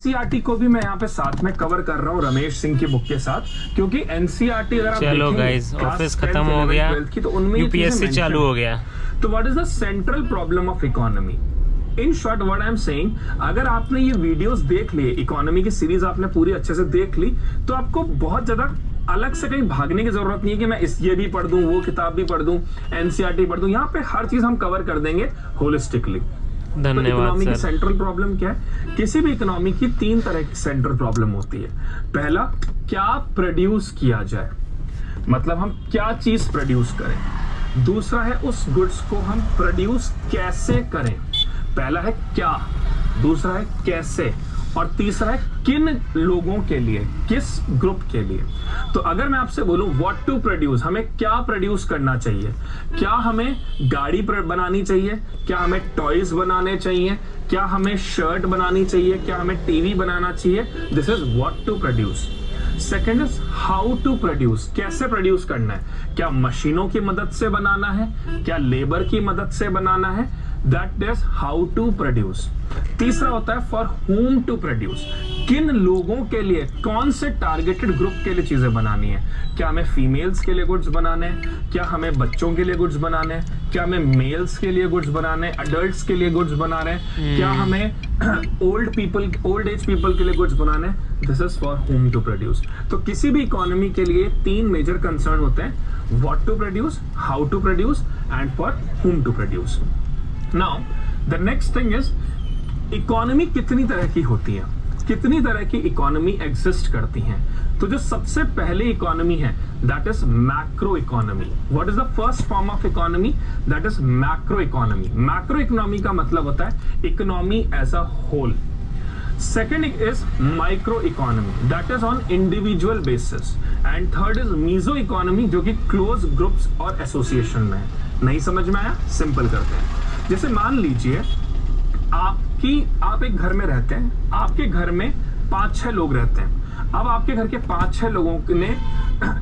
NCERT को भी मैं यहाँ पे साथ में कवर कर रहा हूँ रमेश सिंह की बुक के साथ, क्योंकि एनसीईआरटी अगर आप चलो गाइस, ऑफिस खत्म हो गया, यूपीएससी चालू हो गया। तो what is the central problem of economy? In short what I am saying, अगर आपने ये वीडियोस देख लिए, इकोनॉमी की सीरीज आपने पूरी अच्छे से देख ली, तो आपको बहुत ज्यादा अलग से कहीं भागने की जरूरत नहीं है कि मैं ये भी पढ़ दूं, वो किताब भी पढ़ दूं, एनसीईआरटी पढ़ दूं। यहाँ पे हर चीज हम कवर कर देंगे होलिस्टिकली। धन्यवाद। तो इकोनॉमी की सर, सेंट्रल प्रॉब्लम क्या है? किसी भी इकोनॉमी की 3 तरह की सेंट्रल प्रॉब्लम होती है। पहला, क्या प्रोड्यूस किया जाए, मतलब हम क्या चीज प्रोड्यूस करें। दूसरा है उस गुड्स को हम प्रोड्यूस कैसे करें। पहला है क्या, दूसरा है कैसे, और तीसरा है किन लोगों के लिए, किस ग्रुप के लिए। तो अगर मैं आपसे बोलूं व्हाट टू प्रोड्यूस, हमें क्या प्रोड्यूस करना चाहिए, क्या हमें गाड़ी बनानी चाहिए, क्या हमें टॉयज बनाने चाहिए, क्या हमें शर्ट बनानी चाहिए, क्या हमें टीवी बनाना चाहिए, this is what to produce. Second is how to produce, कैसे प्रोड्यूस करना है, क्या मशीनों की मदद से बनाना है, क्या लेबर की मदद से बनाना है, that is how to produce. तीसरा होता है फॉर होम टू प्रोड्यूस, किन लोगों के लिए, कौन से टारगेटेड ग्रुप के लिए चीजें बनानी है। क्या हमें फीमेल्स के लिए गुड्स बनाने हैं, क्या हमें बच्चों के लिए गुड्स बनाने हैं, क्या हमें मेल्स के लिए गुड्स बनाने हैं, अडल्ट्स के लिए गुड्स बना रहे हैं, क्या हमें ओल्ड एज पीपल के लिए गुड्स बनाने हैं। This is for whom to produce. तो किसी भी इकोनॉमी के लिए 3 मेजर कंसर्न होते हैं, what to produce, how to produce and for whom to produce. Now the next thing is, economy कितनी तरह की होती है, कितनी तरह की इकोनॉमी एग्जिस्ट करती हैं। तो जो सबसे पहले इकोनॉमी है that is macro economy. What is the first form of economy? That is macro economy. Macro economy का मतलब होता है economy as a whole. Second is micro economy, that is on individual basis. And third is meso economy, जो कि close groups और association में है। नहीं समझ में आया? सिंपल करते हैं। जैसे मान लीजिए आप एक घर में रहते हैं, आपके घर में 5-6 लोग रहते हैं। अब आपके घर के 5-6 लोगों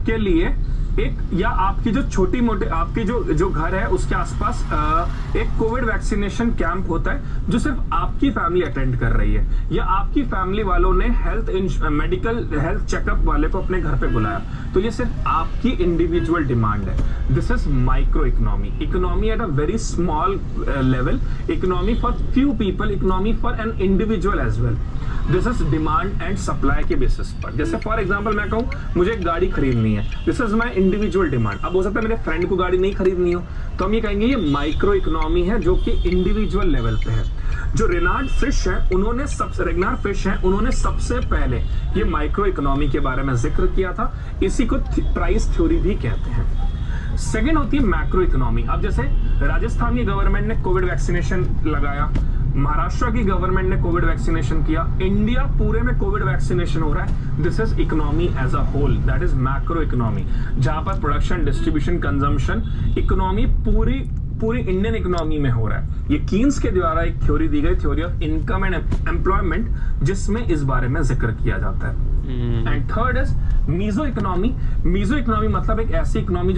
के लिए एक, या आपकी जो छोटी मोटी आपकी जो घर है उसके आसपास एक कोविड वैक्सीनेशन कैंप होता है जो सिर्फ आपकी फैमिली अटेंड कर रही है, या आपकी फैमिली वालों ने मेडिकल हेल्थ चेकअप वाले को अपने घर पे बुलाया, तो ये सिर्फ आपकी इंडिविजुअल डिमांड है। This is micro economy. Economy at a very small level, economy for few people, economy for an individual as well. This is demand and supply के बेसिस पर। जैसे फॉर एग्जांपल मैं कहूं मुझे एक गाड़ी खरीदनी है, this is my individual demand. अब हो सकता है मेरे फ्रेंड को गाड़ी नहीं खरीदनी हो, तो हम ये कहेंगे ये माइक्रो इकोनॉमी है जो कि इंडिविजुअल लेवल पे है। जो रेनार्ड फिश है उन्होंने सबसे पहले ये माइक्रो इकोनॉमी के बारे में जिक्र किया था। इसी को प्राइस थ्योरी भी कहते हैं। सेकेंड होती है मैक्रो इकोनॉमी। अब जैसे राजस्थान की गवर्नमेंट ने कोविड वैक्सीनेशन लगाया, महाराष्ट्र की गवर्नमेंट ने कोविड वैक्सीनेशन किया, इंडिया पूरे में कोविड वैक्सीनेशन हो रहा है। This is economy as a whole, that is macro economy, जहां पर प्रोडक्शन, डिस्ट्रीब्यूशन, कंजम्पशन, इकोनॉमी पूरी इंडियन इकोनॉमी में हो रहा है। ये कीन्स के द्वारा एक थ्योरी दी गई, theory of income and employment, जिसमें इस बारे में जिक्र किया जाता है। And third is meso economy. Meso economy मतलब एक ऐसी इकोनॉमी